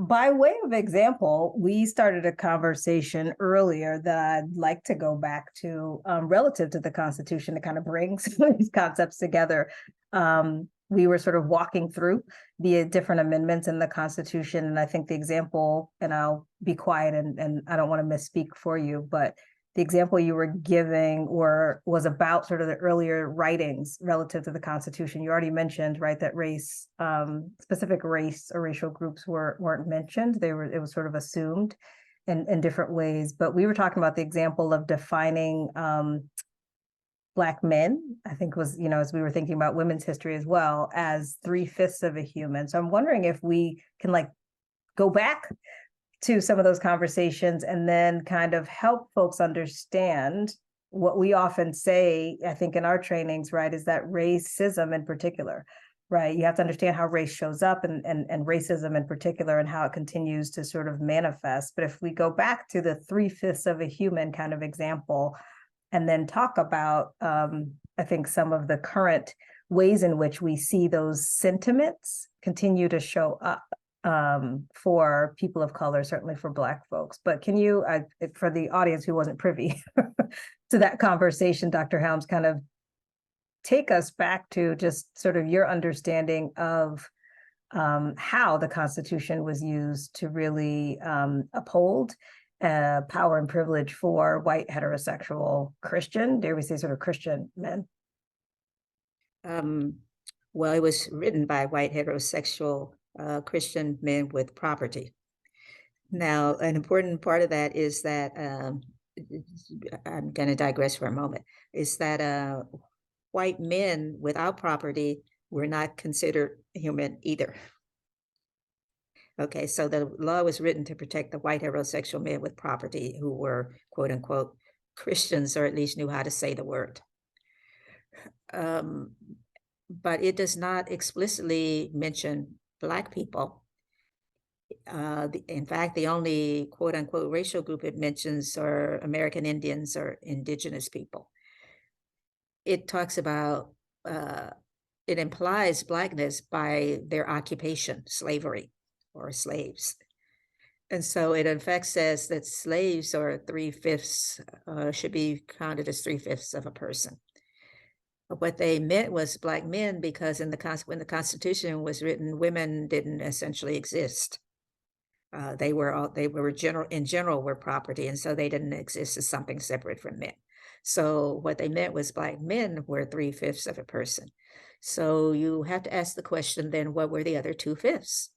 by way of example, we started a conversation earlier that I'd like to go back to relative to the Constitution to kind of bring some of these concepts together. We were sort of walking through the different amendments in the Constitution, and I think the example, and I'll be quiet and I don't want to misspeak for you, but the example you were giving was about sort of the earlier writings relative to the Constitution. You already mentioned, right, that race, specific race or racial groups weren't mentioned. It was sort of assumed in different ways. But we were talking about the example of defining Black men, I think was, as we were thinking about women's history as well, as 3/5 of a human. So I'm wondering if we can go back to some of those conversations and then kind of help folks understand what we often say, I think in our trainings, right, is that racism in particular, right? You have to understand how race shows up and racism in particular and how it continues to sort of manifest. But if we go back to the 3/5 of a human kind of example, and then talk about, I think, some of the current ways in which we see those sentiments continue to show up for people of color, certainly for Black folks. But can you, for the audience who wasn't privy to that conversation, Dr. Helms, kind of take us back to just sort of your understanding of how the Constitution was used to really uphold power and privilege for white heterosexual Christian, dare we say sort of Christian men? Well, it was written by white heterosexual Christian men with property. Now, an important part of that is that, I'm going to digress for a moment, is that white men without property were not considered human either. Okay, so the law was written to protect the white heterosexual men with property who were, quote unquote, Christians, or at least knew how to say the word. But it does not explicitly mention Black people. In fact, the only quote unquote racial group it mentions are American Indians or indigenous people. It talks about, it implies Blackness by their occupation, slavery or slaves. And so it in fact says that slaves are 3/5, should be counted as 3/5 of a person. What they meant was Black men, because when the Constitution was written, women didn't essentially exist. They were in general were property, and so they didn't exist as something separate from men. So what they meant was Black men were 3/5 of a person. So you have to ask the question, then what were the other 2/5?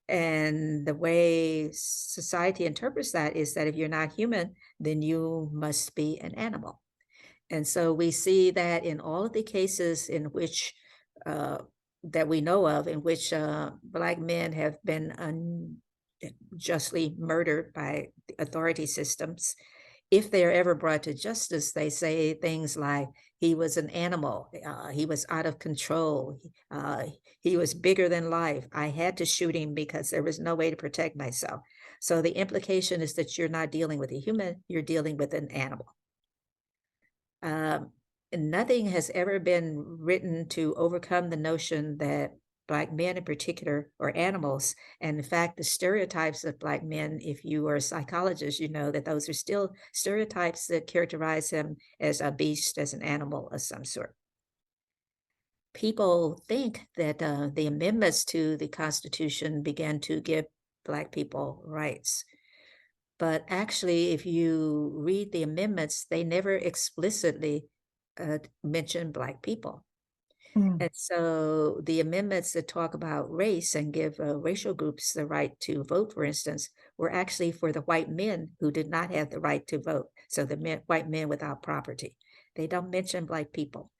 And the way society interprets that is that if you're not human, then you must be an animal. And so we see that in all of the cases in which that we know of, in which Black men have been unjustly murdered by the authority systems, if they are ever brought to justice, they say things like, he was an animal, he was out of control, he was bigger than life, I had to shoot him because there was no way to protect myself. So the implication is that you're not dealing with a human, you're dealing with an animal. Nothing has ever been written to overcome the notion that Black men in particular are animals. And in fact, the stereotypes of Black men, if you are a psychologist, you know that those are still stereotypes that characterize him as a beast, as an animal of some sort. People think that the amendments to the Constitution began to give Black people rights. But actually, if you read the amendments, they never explicitly mention Black people. And so the amendments that talk about race and give racial groups the right to vote, for instance, were actually for the white men who did not have the right to vote. So the white men without property. They don't mention Black people.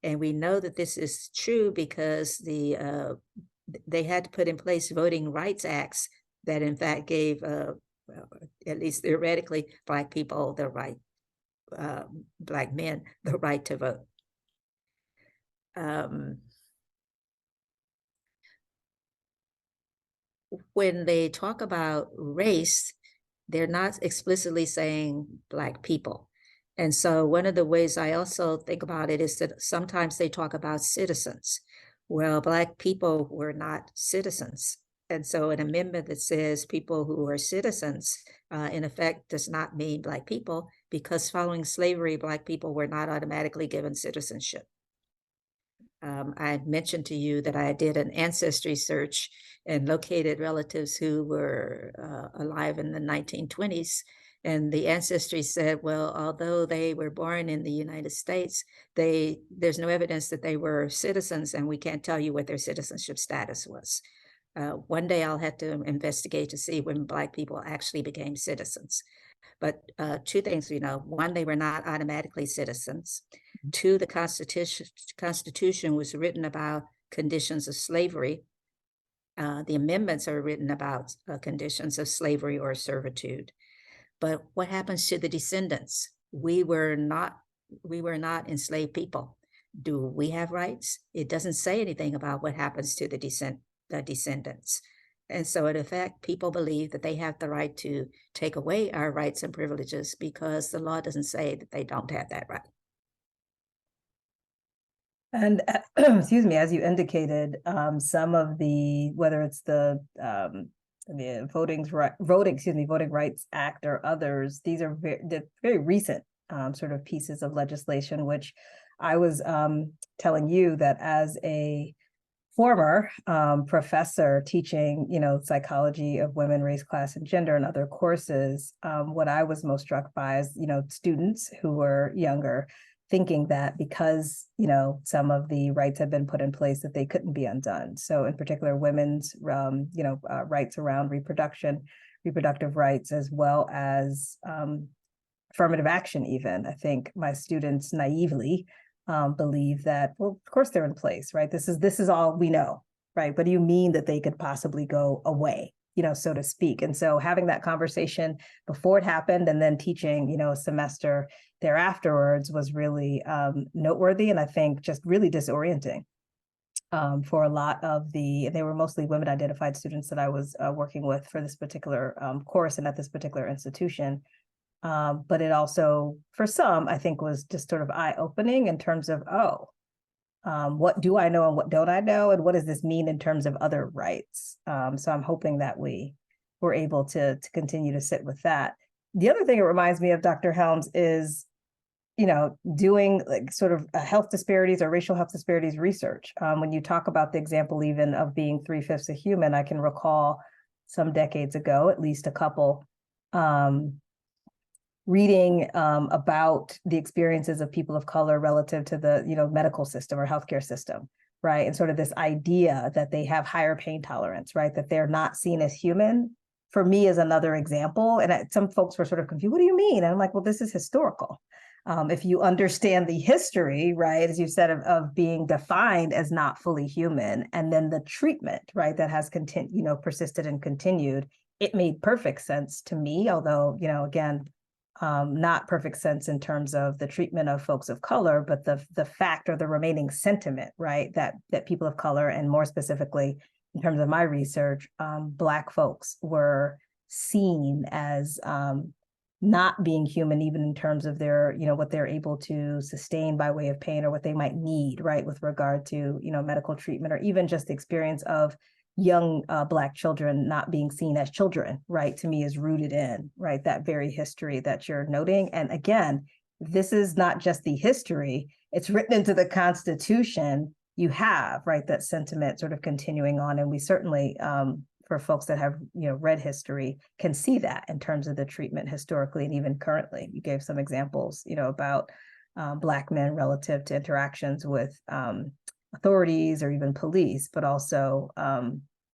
And we know that this is true because they had to put in place voting rights acts that in fact gave, at least theoretically, Black people the right, Black men, the right to vote. When they talk about race, they're not explicitly saying Black people. And so one of the ways I also think about it is that sometimes they talk about citizens. Well, Black people were not citizens And so an amendment that says people who are citizens, in effect, does not mean Black people, because following slavery, Black people were not automatically given citizenship. I mentioned to you that I did an ancestry search and located relatives who were alive in the 1920s. And the ancestry said, well, although they were born in the United States, there's no evidence that they were citizens, and we can't tell you what their citizenship status was. One day I'll have to investigate to see when Black people actually became citizens. But two things we know: one, they were not automatically citizens. Two, the Constitution was written about conditions of slavery. The amendments are written about conditions of slavery or servitude. But what happens to the descendants? We were not enslaved people. Do we have rights? It doesn't say anything about what happens to the descendants. And so in effect, people believe that they have the right to take away our rights and privileges because the law doesn't say that they don't have that right. And excuse me, as you indicated, some of whether it's the Voting Rights Act or others, these are very recent sort of pieces of legislation, which I was telling you that as a former professor teaching, psychology of women, race, class, and gender and other courses, what I was most struck by is, students who were younger thinking that because, some of the rights had been put in place that they couldn't be undone. So in particular, women's, rights around reproductive rights, as well as affirmative action even. I think my students naively believe that, well, of course they're in place, right? This is all we know, right? What do you mean that they could possibly go away, so to speak? And so having that conversation before it happened and then teaching, a semester thereafterwards was really noteworthy, and I think just really disorienting for a lot of they were mostly women identified students that I was working with for this particular course and at this particular institution. But it also, for some, I think was just sort of eye-opening in terms of, what do I know and what don't I know? And what does this mean in terms of other rights? So I'm hoping that we were able to continue to sit with that. The other thing it reminds me of, Dr. Helms, is, doing like sort of health disparities or racial health disparities research. When you talk about the example even of being 3/5 a human, I can recall some decades ago, at least a couple, reading about the experiences of people of color relative to the medical system or healthcare system, right? And sort of this idea that they have higher pain tolerance, right? That they're not seen as human, for me, is another example. And some folks were sort of confused. What do you mean? And I'm like, well, this is historical. If you understand the history, right, as you said, of being defined as not fully human, and then the treatment, right, that has persisted and continued, it made perfect sense to me. Although, again, not perfect sense in terms of the treatment of folks of color, but the fact or the remaining sentiment, right, that people of color, and more specifically in terms of my research, Black folks were seen as not being human, even in terms of their, what they're able to sustain by way of pain or what they might need, right, with regard to, medical treatment, or even just the experience of young Black children not being seen as children, right, to me is rooted in, right, that very history that you're noting. And again, this is not just the history, it's written into the Constitution. You have, right, that sentiment sort of continuing on. And we certainly, for folks that have, read history, can see that in terms of the treatment historically and even currently. You gave some examples, about Black men relative to interactions with authorities or even police, but also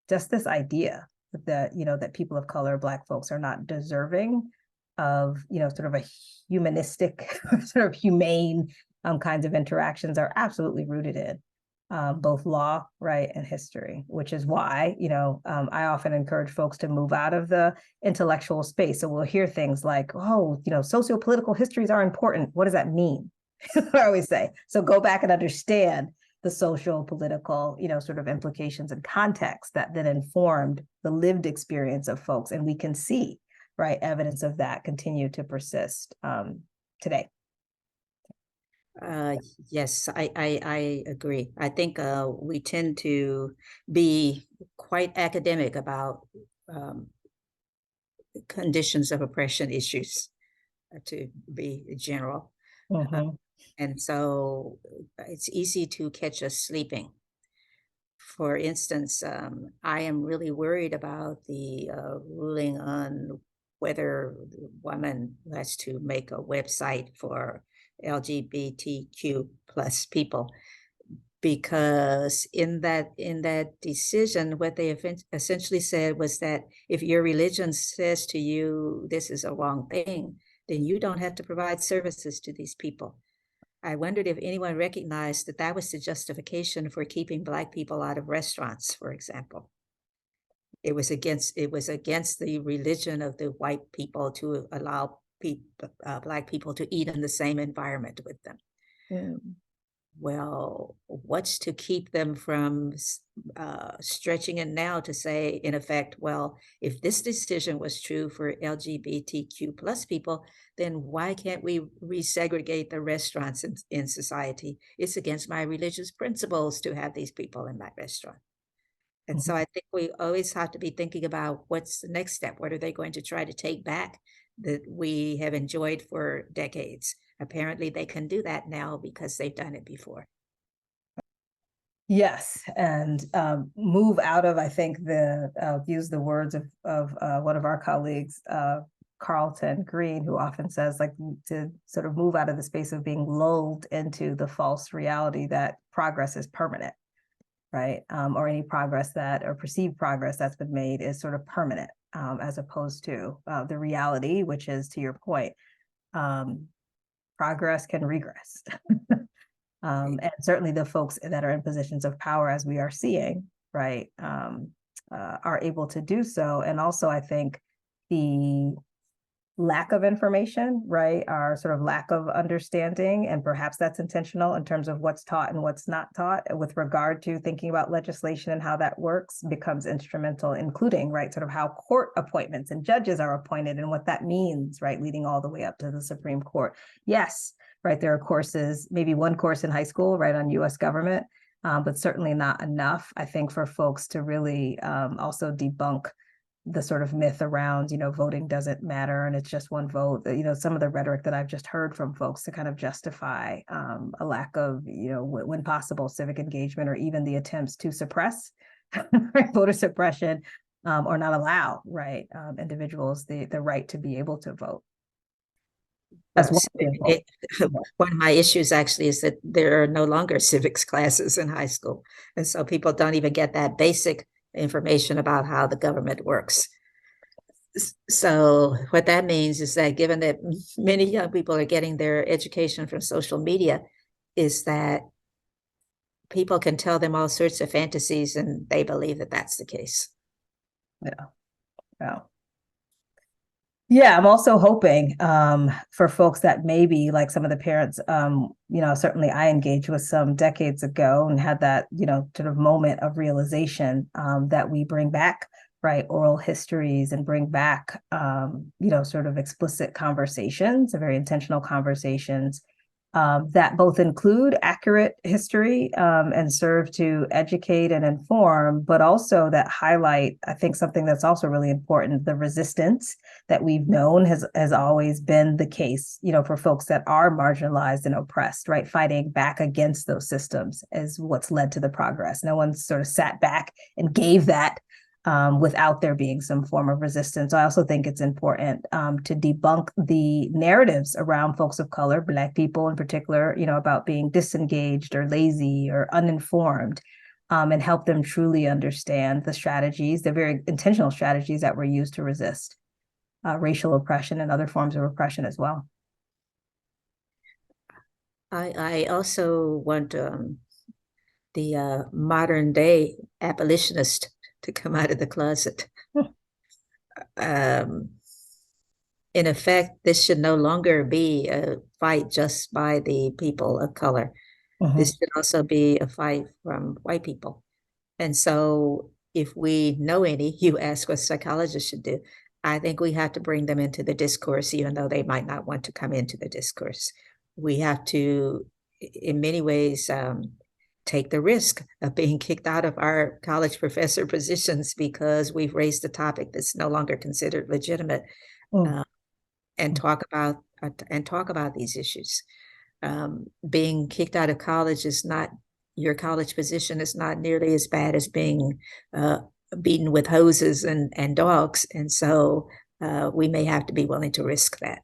just this idea that, that people of color, Black folks, are not deserving of, sort of a humanistic, sort of humane kinds of interactions, are absolutely rooted in both law, right, and history, which is why, I often encourage folks to move out of the intellectual space. So we'll hear things like, oh, socio-political histories are important. What does that mean? I always say, so go back and understand the social, political, sort of implications and context that then informed the lived experience of folks. And we can see, right, evidence of that continue to persist today. Yes, I agree. I think we tend to be quite academic about conditions of oppression issues, to be general. And so it's easy to catch us sleeping. For instance, I am really worried about the ruling on whether the woman has to make a website for LGBTQ plus people, because in that decision, what they essentially said was that if your religion says to you this is a wrong thing, then you don't have to provide services to these people. I wondered if anyone recognized that that was the justification for keeping Black people out of restaurants, for example. It was against the religion of the white people to allow Black people to eat in the same environment with them. Well, what's to keep them from stretching it now to say, in effect, well, if this decision was true for LGBTQ plus people, then why can't we resegregate the restaurants in society? It's against my religious principles to have these people in my restaurant. And so I think we always have to be thinking about what's the next step. What are they going to try to take back that we have enjoyed for decades? Apparently they can do that now because they've done it before. Yes, and move out of, I think, use the words of one of our colleagues, Carlton Green, who often says, like, to sort of move out of the space of being lulled into the false reality that progress is permanent, right? Or any progress or perceived progress that's been made is sort of permanent, as opposed to the reality, which is, to your point, progress can regress. And certainly the folks that are in positions of power, as we are seeing, right, are able to do so. And also, I think the lack of information, right, our sort of lack of understanding, and perhaps that's intentional in terms of what's taught and what's not taught with regard to thinking about legislation and how that works, becomes instrumental, including, right, sort of how court appointments and judges are appointed and what that means, right, leading all the way up to the Supreme Court. Yes, right, there are courses, maybe one course in high school, right, on US government, but certainly not enough, I think, for folks to really also debunk the sort of myth around, voting doesn't matter and it's just one vote. Some of the rhetoric that I've just heard from folks to kind of justify a lack of, when possible, civic engagement, or even the attempts to suppress voter suppression, or not allow, right, individuals the right to be able to vote. Well, one of my issues actually is that there are no longer civics classes in high school. And so people don't even get that basic information about how the government works. So what that means is that, given that many young people are getting their education from social media, is that people can tell them all sorts of fantasies and they believe that that's the case. Yeah, I'm also hoping for folks that maybe, like some of the parents, certainly I engaged with some decades ago and had that, sort of moment of realization, that we bring back, right, oral histories and bring back, sort of explicit conversations, very intentional conversations, that both include accurate history and serve to educate and inform, but also that highlight, I think, something that's also really important: the resistance that we've known has always been the case, for folks that are marginalized and oppressed, right? Fighting back against those systems is what's led to the progress. No one sort of sat back and gave that without there being some form of resistance. I also think it's important to debunk the narratives around folks of color, Black people in particular, about being disengaged or lazy or uninformed, and help them truly understand the strategies, the very intentional strategies that were used to resist racial oppression and other forms of oppression as well. I also want the modern day abolitionist to come out of the closet. In effect, this should no longer be a fight just by the people of color. This should also be a fight from white people. And so if we know any, you ask what psychologists should do, I think we have to bring them into the discourse, even though they might not want to come into the discourse. We have to, in many ways, take the risk of being kicked out of our college professor positions because we've raised a topic that's no longer considered legitimate, and talk about these issues. Being kicked out of college is not, your college position is not nearly as bad as being beaten with hoses and dogs. And so we may have to be willing to risk that.